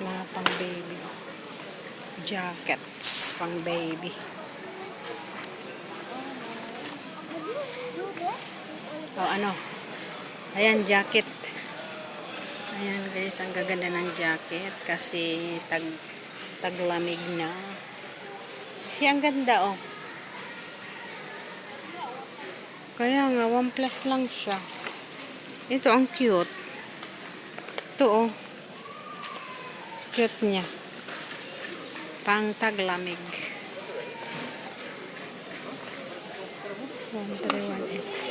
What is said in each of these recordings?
mga pang baby. Jackets pang baby. O ano? Ayan, jacket. Ayan guys, ang gaganda ng jacket kasi taglamig na. Siya ang ganda oh. Kaya nga, 1 plus lang siya. Ito ang cute. Ito oh. Cute niya. Pang taglamig. 1318.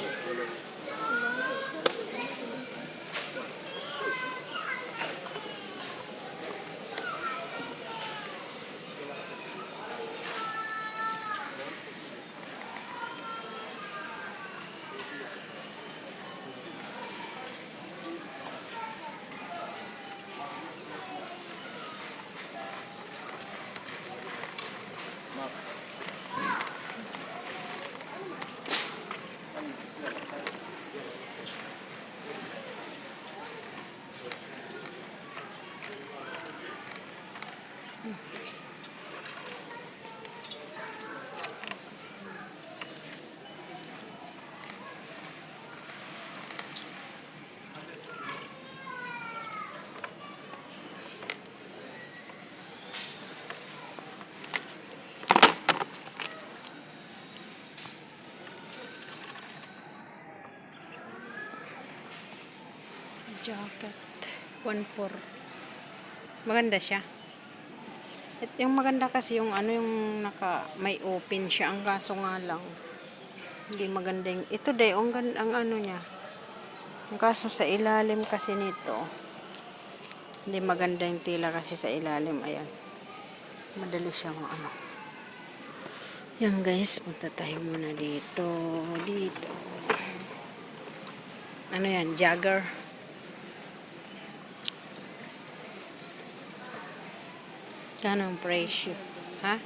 Jacket 1.4. Maganda siya. At yung maganda kasi yung ano yung may open siya, ang kaso nga lang hindi maganda yung ito day ang ano niya. Ang kaso sa ilalim kasi nito hindi maganda yung tila kasi sa ilalim. Ayan. Madali siyang ano. Yan guys, punta tayo muna dito. Dito. Ano yan? Jagger. Kano ang presyo? Ha?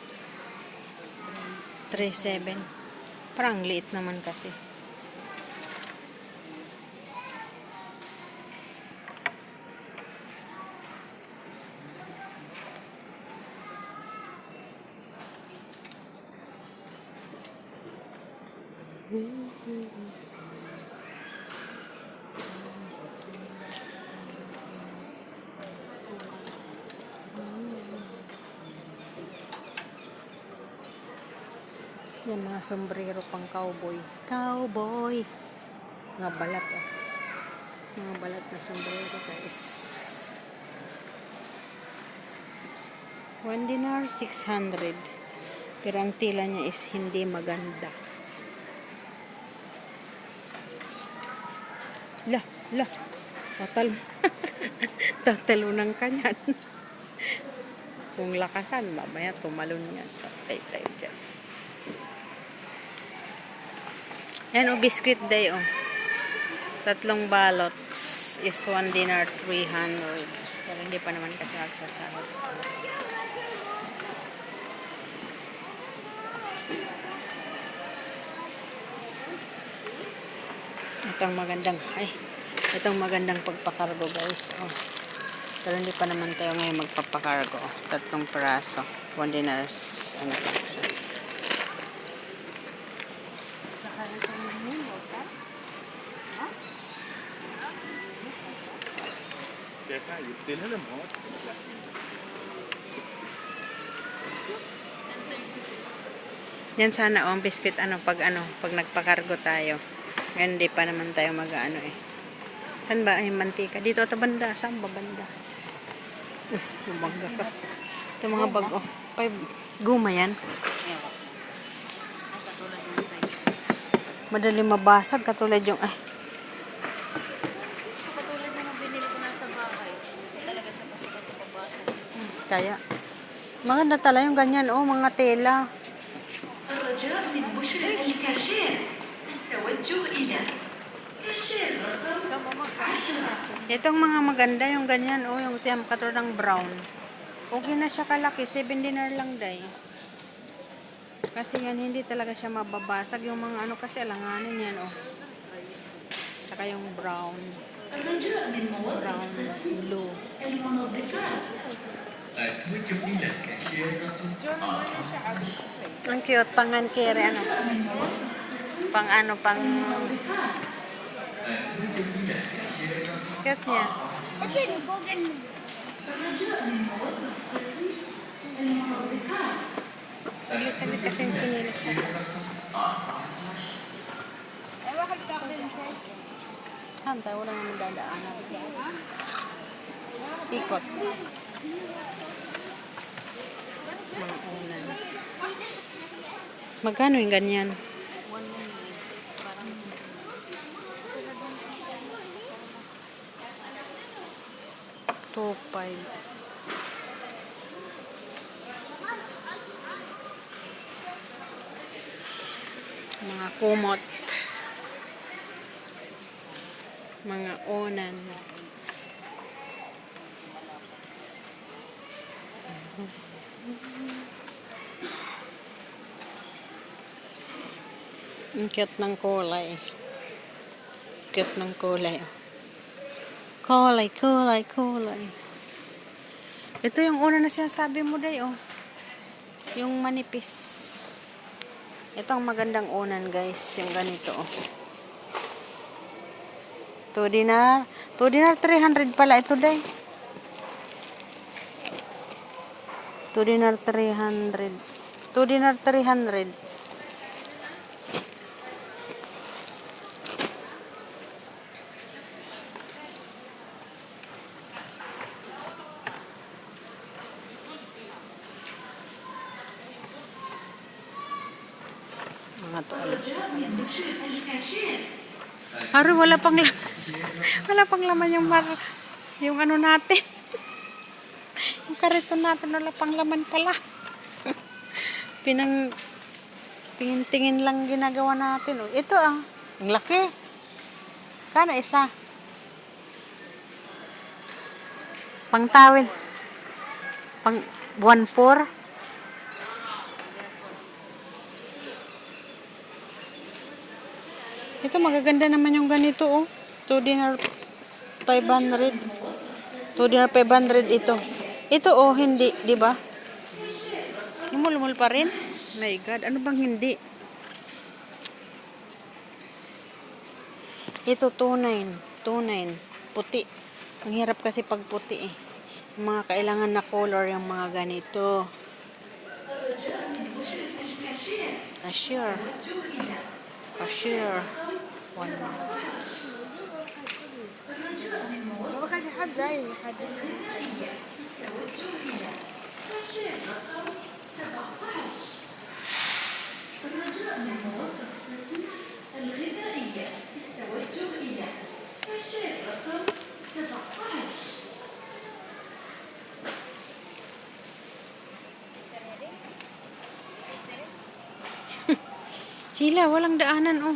3.7. Parang liit naman kasi. Yan mga sombrero pang cowboy. Cowboy! Mga balat oh. Mga balat na sombrero guys. 1 dinar, 600. Pero ang tila niya is hindi maganda. Lah. Tatalunang kanyan. Kung lakasan, mamaya tumalon yan. Patay tayo dyan. Yan o, biscuit day o. 3 balot is 1 dinar 300. Pero hindi pa naman kasi magsasahod. Itong magandang pagpakargo guys. Oh. Pero hindi pa naman tayo ngayon magpapakargo. 3 peraso. 1 dinar. Ano pa? Yan sana ang biscuit pag nagpakargo tayo. Ngayon hindi pa naman tayo mag-ano eh. Saan ba yung mantika? Dito ito banda. Saan ba banda? Bumangga ka. Ito mga bag oh. 5 guma yan. Madali mabasag katulad yung Katulad ng binili ko na sa bahay. Talaga sa pabasa. Kaya. Maganda talaga yung ganyan oh, mga tela. الرجاء من مشرف الكاشير التوجه إلى كاشير رقم 10. Itong mga maganda yung ganyan oh, yung katulad ng brown. Okay na siya kalaki, 7 dinar lang day. Kasi yan hindi talaga siya mababasag yung mga kasi alanganin yan oh. Saka yung brown. الرجاء من مواقع Brown blue. المنظفات Ang cute, pangan kere, ano? Pang ano, pang... Cute niya. Saglit-saglit kasi yung kinilis ako. Hantay, wala naman dadaanan. Ikot. Mga unan. Magkano yung ganyan? 2.5. Mga kumot. Mga unan. Ang cute ng kulay. Cute ng kulay. Kulay, kulay, kulay. Ito yung una na sinasabi mo, Day, oh. Yung manipis. Ito ang magandang unan, guys. Yung ganito, oh. 2 dinar. 2 dinar, 300 pala ito, Day. 2 dinar, 300. 2 dinar, 300. Mga to. الرجاء من مشرف الكاشير. Haro, wala pang laman yung ano natin. Yung kariton natin, wala pang laman pala. Pinang tingin-tingin lang ginagawa natin. Oh. Ito ang laki. Kano isa? Pang tawel. Pang 1.4. Ito magaganda naman yung ganito, oh. 2 dinar 500. 2 dinar 500 ito. Ito, oh, hindi, di ba? Imul-mul pa rin. My God, ano bang hindi? Ito 2.9. 2.9. Puti. Ang hirap kasi pag puti, eh. Yung mga kailangan na color yung mga ganito. Cashier. Cashier. 1. الرجاء من موظف قسم الغذائية التوجه إلى كاشير رقم 17. Sila, walang daanan, oh.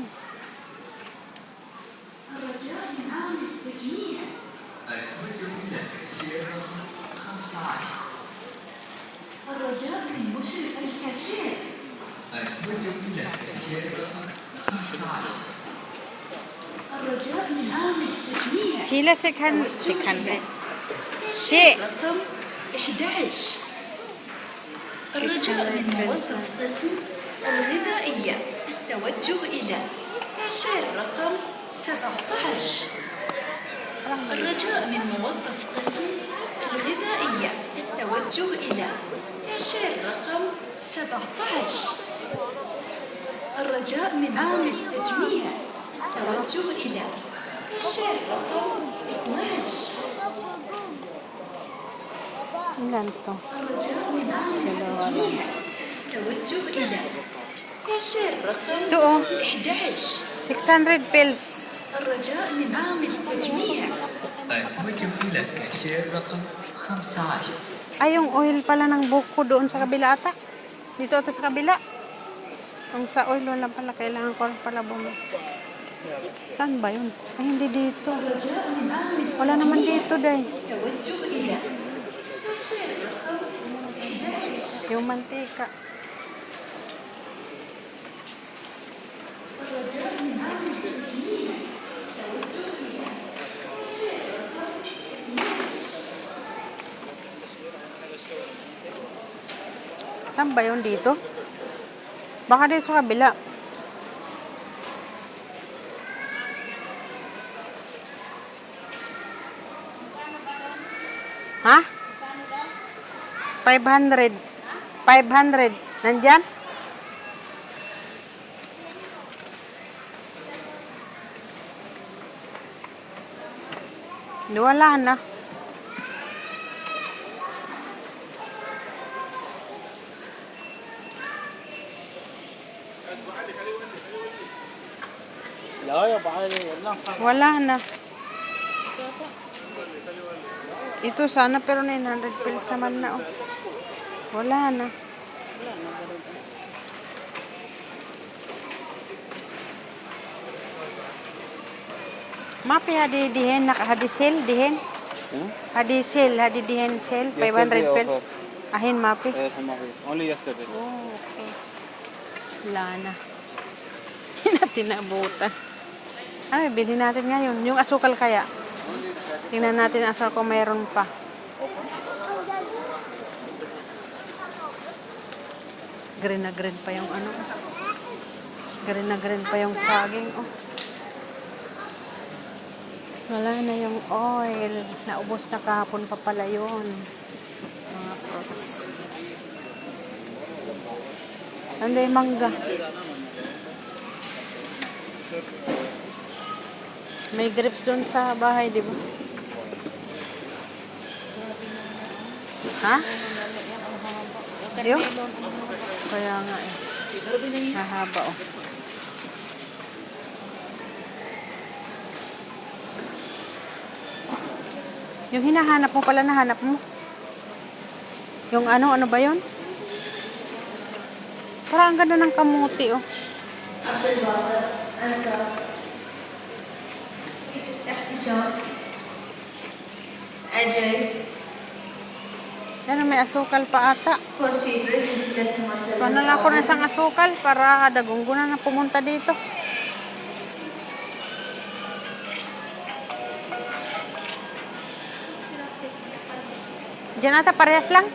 الرجاء من عامل التجميع. الرجاء من مشرف الكاشير. الرجاء من عامل التجميع. Sila 600. كاشير رقم 11. الرجاء من موظف قسم الغذائية التوجه إلى كاشير رقم 17. الرجاء من موظف قسم الغذائية التوجه إلى كاشير رقم 17. الرجاء من عامل التجميع التوجه إلى كاشير رقم 12. Ilan to? الرجاء من عامل التجميع التوجه إلى كاشير رقم Ito, oh. 11. 600 pills. الرجاء من عامل التجميع. التوجه إلى كاشير رقم 15. Ay, yung oil pala ng buko doon sa kabila ata. Dito ata sa kabila. Ang sa oil wala pala. Kailangan ko pala bumili. Saan ba yun? Ay, hindi dito. Wala naman dito, Day. التوجه إلى Yung mantika. Saan ba yun dito? Baka dito sa kabila. Ha? 500. 500. Nandyan? Wala na. Wala na. Ito sana pero 900 pills naman na. Oh. Wala na. Mapi hadi dihen nakahadisel dihen. Hadisil, hadi dihen sel 500 pills. Ahin mapi. Only yesterday. Oh, okay. Wala na. Hindi natin naabutan. Ano, bilhin natin ngayon. Yung asukal kaya. Tingnan natin asal kung mayroon pa. Green na green pa yung ano. Green na green pa yung saging. Oh. Wala na yung oil. Naubos na kahapon pa pala yun. Mga fruits. Ano yung mangga? May grapes doon sa bahay, di ba? Ha? Yung? Kaya nga eh. Hahaba oh. Yung hinahanap mo pala, nahanap mo? Yung ano ba yun? Parang ang ganda ng kamuti oh. Yan, may asukal pa ata. Paano lang ako ng isang asukal para dagunggunan na pumunta dito. Diyan ata, parehas lang.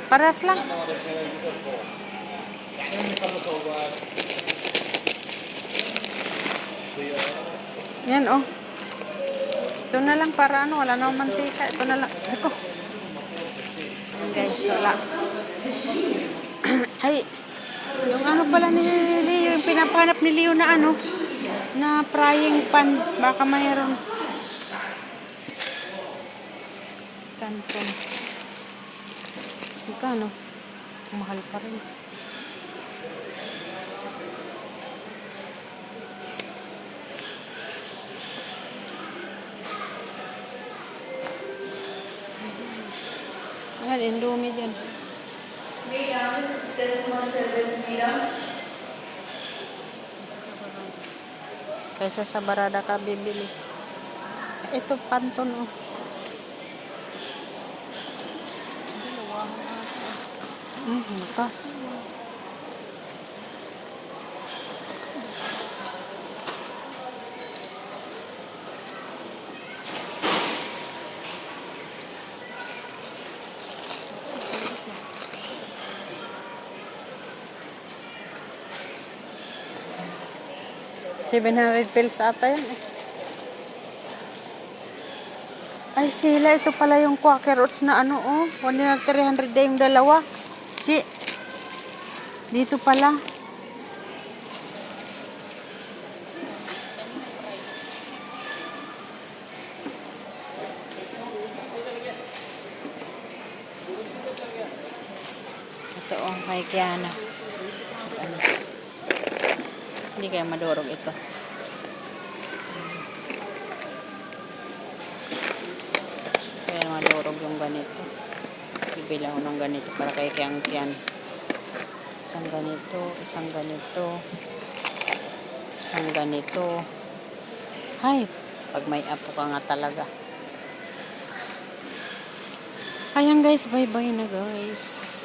Parehas lang. Yan oh. Ito na lang para ano, wala na mantika. Ito na lang. Ito. Ayan guys, wala. Ay, yung ano pala ni Leo, yung pinapahanap ni Leo na ano, na frying pan. Baka mayroon. Kanton. Magkano? Mahal pa rin. Ayan, Indomie dyan. Kaysa sa barada ka bibili. Ito, panton oh. Butas. $700 pills ata yan eh. Ay sila, ito pala yung Quaker Oats na ano oh. 300 day yung dalawa. Si, dito pala. Ito oh, kay Kiana. Ano? Hindi kaya madurog ito. Kaya madurog yung ganito. Bibili ako ng ganito para kay Kian. Isang ganito, isang ganito, isang ganito. Ay, pag may apo ka nga talaga. Ayan guys, bye-bye na guys.